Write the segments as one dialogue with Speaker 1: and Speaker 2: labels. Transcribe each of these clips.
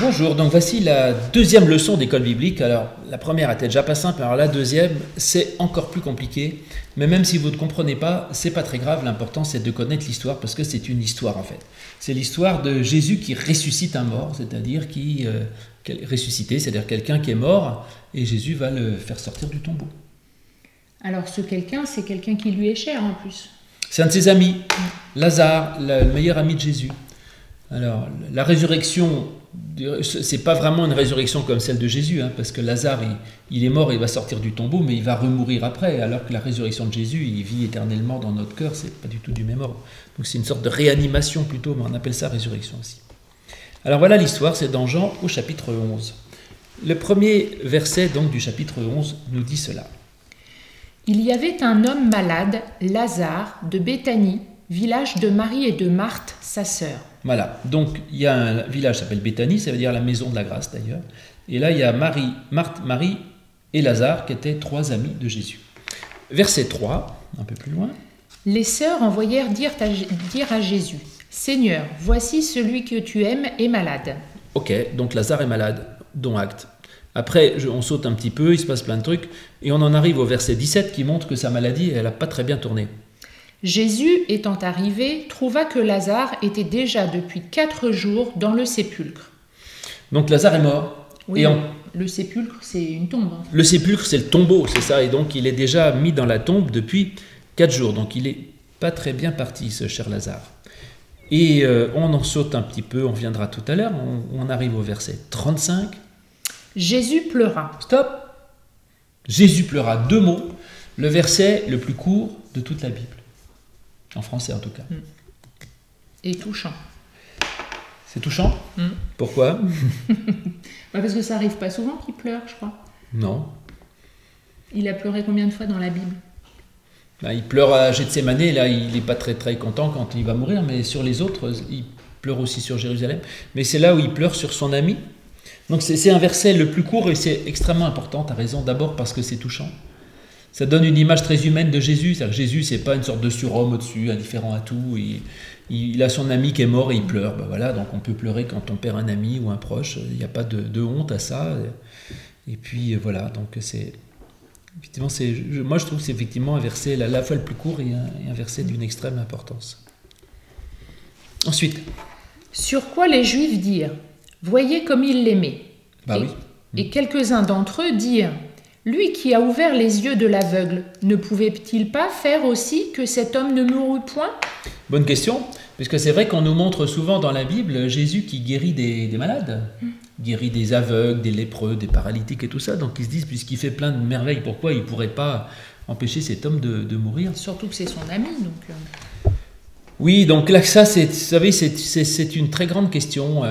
Speaker 1: Bonjour, donc voici la deuxième leçon d'école biblique. Alors la première était déjà pas simple, alors la deuxième c'est encore plus compliqué, mais même si vous ne comprenez pas, c'est pas très grave, l'important c'est de connaître l'histoire parce que c'est une histoire en fait. C'est l'histoire de Jésus qui ressuscite un mort, c'est-à-dire qui ressuscité, c'est-à-dire quelqu'un qui est mort et Jésus va le faire sortir du tombeau.
Speaker 2: Alors ce quelqu'un, c'est quelqu'un qui lui est cher en plus.
Speaker 1: C'est un de ses amis, Lazare, le meilleur ami de Jésus. Alors, la résurrection, c'est pas vraiment une résurrection comme celle de Jésus, hein, parce que Lazare, il est mort, il va sortir du tombeau, mais il va remourir après, alors que la résurrection de Jésus, il vit éternellement dans notre cœur, c'est pas du tout du même ordre. Donc c'est une sorte de réanimation plutôt, mais on appelle ça résurrection aussi. Alors voilà l'histoire, c'est dans Jean au chapitre 11. Le premier verset donc du chapitre 11 nous dit cela.
Speaker 2: Il y avait un homme malade, Lazare, de Béthanie, village de Marie et de Marthe, sa sœur.
Speaker 1: Voilà, donc il y a un village qui s'appelle Béthanie, ça veut dire la maison de la grâce d'ailleurs. Et là il y a Marthe, Marie et Lazare qui étaient trois amis de Jésus. Verset 3, un peu plus loin.
Speaker 2: Les sœurs envoyèrent dire à Jésus, « Seigneur, voici celui que tu aimes est malade. »
Speaker 1: Ok, donc Lazare est malade, dont acte. Après, on saute un petit peu, il se passe plein de trucs, et on en arrive au verset 17 qui montre que sa maladie, elle n'a pas très bien tourné.
Speaker 2: Jésus, étant arrivé, trouva que Lazare était déjà depuis 4 jours dans le sépulcre.
Speaker 1: Donc Lazare est mort.
Speaker 2: Oui, le sépulcre, c'est une tombe. Hein.
Speaker 1: Le sépulcre, c'est le tombeau, c'est ça, et donc il est déjà mis dans la tombe depuis 4 jours. Donc il n'est pas très bien parti, ce cher Lazare. Et on en saute un petit peu, on viendra tout à l'heure, on arrive au verset 35.
Speaker 2: Jésus pleura.
Speaker 1: Stop. Jésus pleura, 2 mots, le verset le plus court de toute la Bible. En français en tout cas.
Speaker 2: Et touchant.
Speaker 1: C'est touchant ? Pourquoi ?
Speaker 2: Parce que ça n'arrive pas souvent qu'il pleure, je crois.
Speaker 1: Non.
Speaker 2: Il a pleuré combien de fois dans la Bible ?
Speaker 1: Il pleure à Gethsémane, là il n'est pas très très content quand il va mourir, mais sur les autres, il pleure aussi sur Jérusalem. Mais c'est là où il pleure sur son ami. Donc c'est un verset le plus court et c'est extrêmement important, tu as raison, d'abord parce que c'est touchant. Ça donne une image très humaine de Jésus, c'est-à-dire que Jésus, c'est pas une sorte de surhomme au-dessus, indifférent à tout, il a son ami qui est mort et il pleure. Ben voilà, donc on peut pleurer quand on perd un ami ou un proche, il n'y a pas de honte à ça. Et puis voilà, donc c'est... Effectivement, moi je trouve que c'est effectivement un verset à la fois le plus court et un verset d'une extrême importance. Ensuite.
Speaker 2: Sur quoi les Juifs dirent, voyez comme il l'aimait.
Speaker 1: Oui.
Speaker 2: Et quelques-uns d'entre eux dirent, lui qui a ouvert les yeux de l'aveugle, ne pouvait-il pas faire aussi que cet homme ne mourût point ?
Speaker 1: Bonne question, puisque c'est vrai qu'on nous montre souvent dans la Bible Jésus qui guérit des malades, guérit des aveugles, des lépreux, des paralytiques et tout ça. Donc ils se disent, puisqu'il fait plein de merveilles, pourquoi il ne pourrait pas empêcher cet homme de mourir ?
Speaker 2: Surtout que c'est son ami, donc...
Speaker 1: Oui, donc là, ça, vous savez, c'est une très grande question.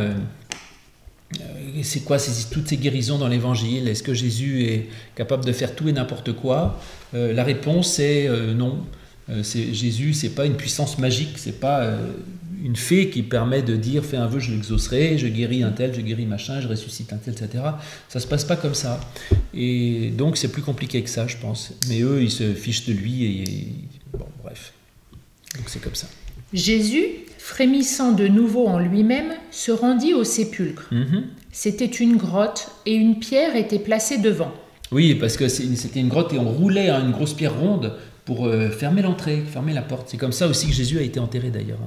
Speaker 1: C'est quoi toutes ces guérisons dans l'évangile ? Est-ce que Jésus est capable de faire tout et n'importe quoi ? La réponse est non. Jésus, c'est pas une puissance magique, c'est pas une fée qui permet de dire fais un vœu, je l'exaucerai, je guéris un tel, je guéris machin, je ressuscite un tel, etc. Ça se passe pas comme ça. Et donc c'est plus compliqué que ça, je pense. Mais eux, ils se fichent de lui et bon, bref. Donc c'est comme ça.
Speaker 2: Jésus, frémissant de nouveau en lui-même, se rendit au sépulcre. C'était une grotte et une pierre était placée devant. Oui,
Speaker 1: parce que c'était une grotte et on roulait une grosse pierre ronde pour fermer l'entrée, fermer la porte. C'est comme ça aussi que Jésus a été enterré d'ailleurs.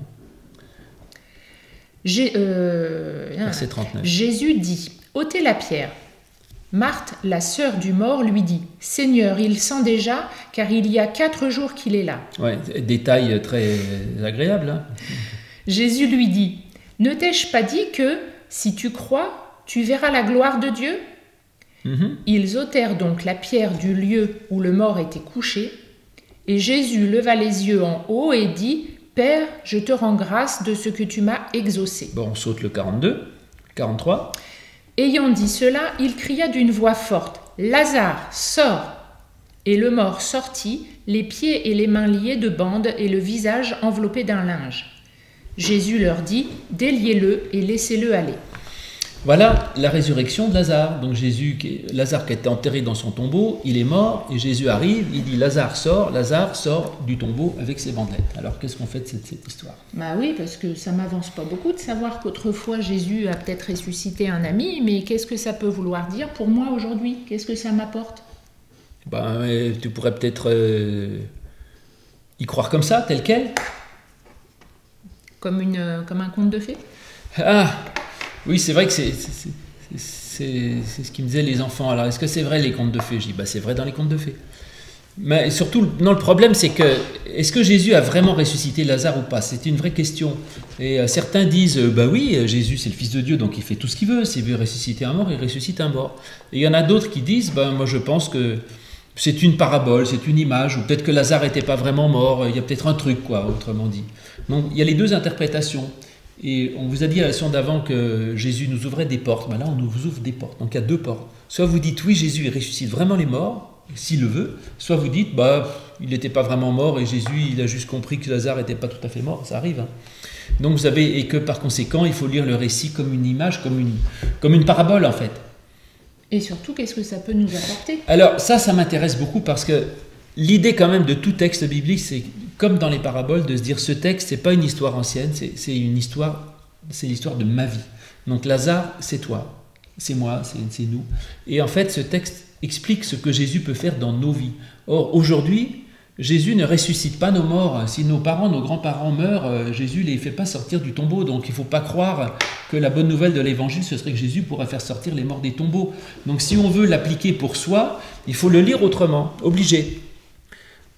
Speaker 1: Verset 39.
Speaker 2: Jésus dit, ôtez la pierre. Marthe, la sœur du mort, lui dit, Seigneur, il sent déjà, car il y a 4 jours qu'il est là.
Speaker 1: Ouais, détail très agréable. Hein.
Speaker 2: Jésus lui dit, ne t'ai-je pas dit que, si tu crois, tu verras la gloire de Dieu ? Ils ôtèrent donc la pierre du lieu où le mort était couché, et Jésus leva les yeux en haut et dit, Père, je te rends grâce de ce que tu m'as exaucé.
Speaker 1: Bon, on saute le 42, 43.
Speaker 2: Ayant dit cela, il cria d'une voix forte, Lazare, sors ! Et le mort sortit, les pieds et les mains liés de bandes et le visage enveloppé d'un linge. Jésus leur dit, déliez-le et laissez-le aller.
Speaker 1: Voilà la résurrection de Lazare. Donc Lazare qui était enterré dans son tombeau, il est mort, et Jésus arrive, il dit Lazare sort du tombeau avec ses bandelettes. Alors qu'est-ce qu'on fait de cette histoire?
Speaker 2: Bah oui, parce que ça m'avance pas beaucoup de savoir qu'autrefois Jésus a peut-être ressuscité un ami, mais qu'est-ce que ça peut vouloir dire pour moi aujourd'hui? Qu'est-ce que ça m'apporte?
Speaker 1: Tu pourrais peut-être y croire comme ça, tel quel.
Speaker 2: Comme un conte de fées?
Speaker 1: Ah oui, c'est vrai que c'est ce qu'ils me disaient les enfants. Alors, est-ce que c'est vrai les contes de fées? Je dis, c'est vrai dans les contes de fées. Mais surtout, non, le problème, c'est que, est-ce que Jésus a vraiment ressuscité Lazare ou pas? C'est une vraie question. Et certains disent, oui, Jésus, c'est le Fils de Dieu, donc il fait tout ce qu'il veut. S'il veut ressusciter un mort, il ressuscite un mort. Et il y en a d'autres qui disent, moi, je pense que c'est une parabole, c'est une image, ou peut-être que Lazare n'était pas vraiment mort, il y a peut-être un truc, quoi, autrement dit. Donc, il y a les deux interprétations. Et on vous a dit à la leçon d'avant que Jésus nous ouvrait des portes. Là, on nous ouvre des portes. Donc il y a deux portes. Soit vous dites oui, Jésus il ressuscite vraiment les morts, s'il le veut. Soit vous dites il n'était pas vraiment mort et Jésus il a juste compris que Lazare n'était pas tout à fait mort. Ça arrive. Donc vous avez, et que par conséquent, il faut lire le récit comme une image, comme une parabole en fait.
Speaker 2: Et surtout, qu'est-ce que ça peut nous apporter?
Speaker 1: Alors ça m'intéresse beaucoup parce que l'idée quand même de tout texte biblique, c'est comme dans les paraboles, de se dire ce texte, c'est pas une histoire ancienne, c'est l'histoire de ma vie. Donc Lazare, c'est toi, c'est moi, c'est nous. Et en fait, ce texte explique ce que Jésus peut faire dans nos vies. Or, aujourd'hui, Jésus ne ressuscite pas nos morts. Si nos parents, nos grands-parents meurent, Jésus ne les fait pas sortir du tombeau. Donc il ne faut pas croire que la bonne nouvelle de l'Évangile, ce serait que Jésus pourrait faire sortir les morts des tombeaux. Donc si on veut l'appliquer pour soi, il faut le lire autrement, obligé.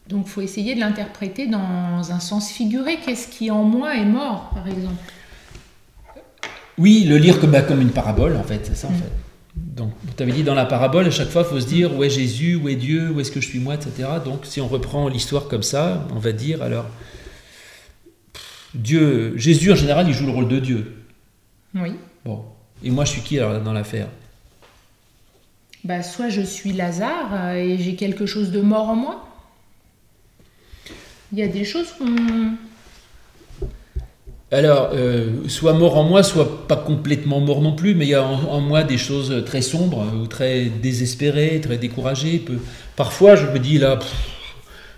Speaker 2: Donc il faut essayer de l'interpréter dans un sens figuré. Qu'est-ce qui en moi est mort, par exemple?
Speaker 1: Oui, le lire comme une parabole, en fait, c'est ça, en fait. Donc, tu avais dit dans la parabole, à chaque fois, il faut se dire où est Jésus, où est Dieu, où est-ce que je suis moi, etc. Donc, si on reprend l'histoire comme ça, on va dire alors, Jésus en général, il joue le rôle de Dieu.
Speaker 2: Oui.
Speaker 1: Bon, et moi, je suis qui alors dans l'affaire?
Speaker 2: Soit je suis Lazare et j'ai quelque chose de mort en moi. Il y a des choses qu'on...
Speaker 1: Alors, soit mort en moi, soit pas complètement mort non plus, mais il y a en moi des choses très sombres, ou très désespérées, très découragées. Parfois, je me dis, là,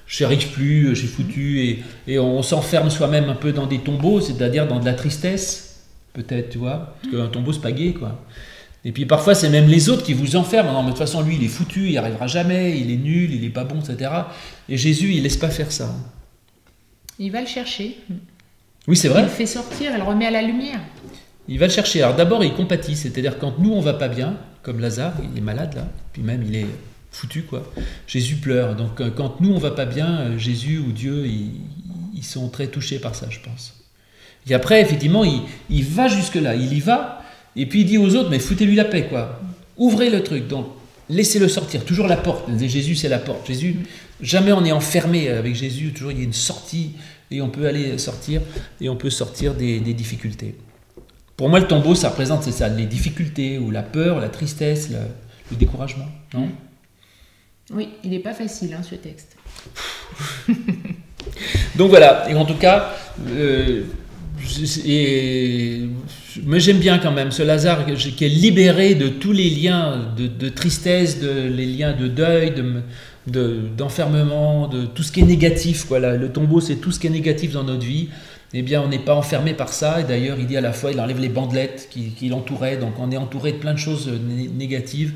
Speaker 1: je n'y arrive plus, j'ai foutu, et on s'enferme soi-même un peu dans des tombeaux, c'est-à-dire dans de la tristesse, peut-être, tu vois, parce qu'un tombeau, c'est pas gai, quoi. Et puis parfois, c'est même les autres qui vous enferment. Non, mais de toute façon, lui, il est foutu, il n'y arrivera jamais, il est nul, il n'est pas bon, etc. Et Jésus, il ne laisse pas faire ça.
Speaker 2: Il va le chercher.
Speaker 1: Oui, c'est vrai.
Speaker 2: Il le fait sortir, il le remet à la lumière.
Speaker 1: Il va le chercher. Alors d'abord, il compatit, c'est-à-dire quand nous, on va pas bien, comme Lazare, il est malade là, puis même il est foutu, quoi. Jésus pleure. Donc quand nous, on va pas bien, Jésus ou Dieu, ils sont très touchés par ça, je pense. Et après, effectivement, il va jusque-là, il y va, et puis il dit aux autres, mais foutez-lui la paix, quoi. Ouvrez le truc, donc laissez-le sortir. Toujours la porte. Jésus, c'est la porte. Jésus, jamais on est enfermé avec Jésus, toujours il y a une sortie, et on peut aller sortir, et on peut sortir des difficultés. Pour moi, le tombeau, ça représente, c'est ça, les difficultés, ou la peur, la tristesse, le découragement, non?
Speaker 2: Oui, il n'est pas facile, ce texte.
Speaker 1: Donc voilà, et en tout cas, mais j'aime bien quand même ce Lazare qui est libéré de tous les liens de tristesse, les liens de deuil, d'enfermement, de tout ce qui est négatif, quoi. Le tombeau, c'est tout ce qui est négatif dans notre vie. Eh bien, on n'est pas enfermé par ça. Et d'ailleurs, il dit à la fois, il enlève les bandelettes qui l'entouraient. Donc, on est entouré de plein de choses négatives.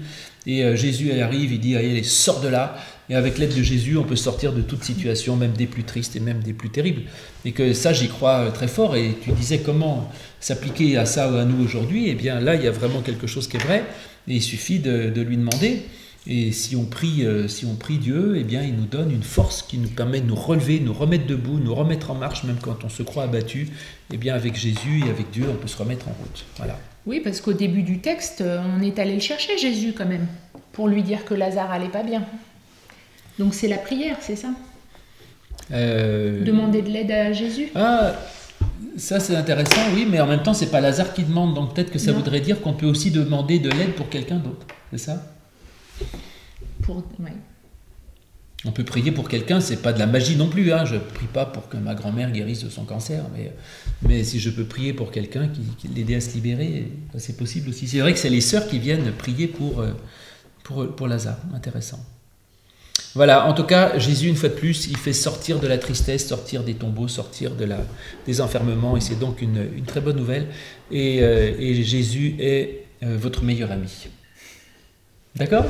Speaker 1: Et Jésus, elle arrive, il dit, allez, sors de là. Et avec l'aide de Jésus, on peut sortir de toute situation, même des plus tristes et même des plus terribles. Et que ça, j'y crois très fort. Et tu disais comment s'appliquer à ça ou à nous aujourd'hui. Eh bien, là, il y a vraiment quelque chose qui est vrai. Et il suffit de lui demander. Et si on prie Dieu, eh bien, il nous donne une force qui nous permet de nous relever, nous remettre debout, nous remettre en marche, même quand on se croit abattu. Eh bien, avec Jésus et avec Dieu, on peut se remettre en route. Voilà.
Speaker 2: Oui, parce qu'au début du texte, on est allé le chercher, Jésus, quand même, pour lui dire que Lazare allait pas bien. Donc c'est la prière, c'est ça? Demander de l'aide à Jésus.
Speaker 1: Ah, ça c'est intéressant, oui, mais en même temps, c'est pas Lazare qui demande, donc peut-être que ça voudrait dire qu'on peut aussi demander de l'aide pour quelqu'un d'autre, c'est ça?
Speaker 2: Oui.
Speaker 1: On peut prier pour quelqu'un, c'est pas de la magie non plus. Hein. Je ne prie pas pour que ma grand-mère guérisse de son cancer, mais si je peux prier pour quelqu'un qui l'aider à se libérer, c'est possible aussi. C'est vrai que c'est les sœurs qui viennent prier pour Lazare. Intéressant. Voilà, en tout cas, Jésus, une fois de plus, il fait sortir de la tristesse, sortir des tombeaux, sortir des enfermements, et c'est donc une très bonne nouvelle. Et Jésus est votre meilleur ami. D'accord ?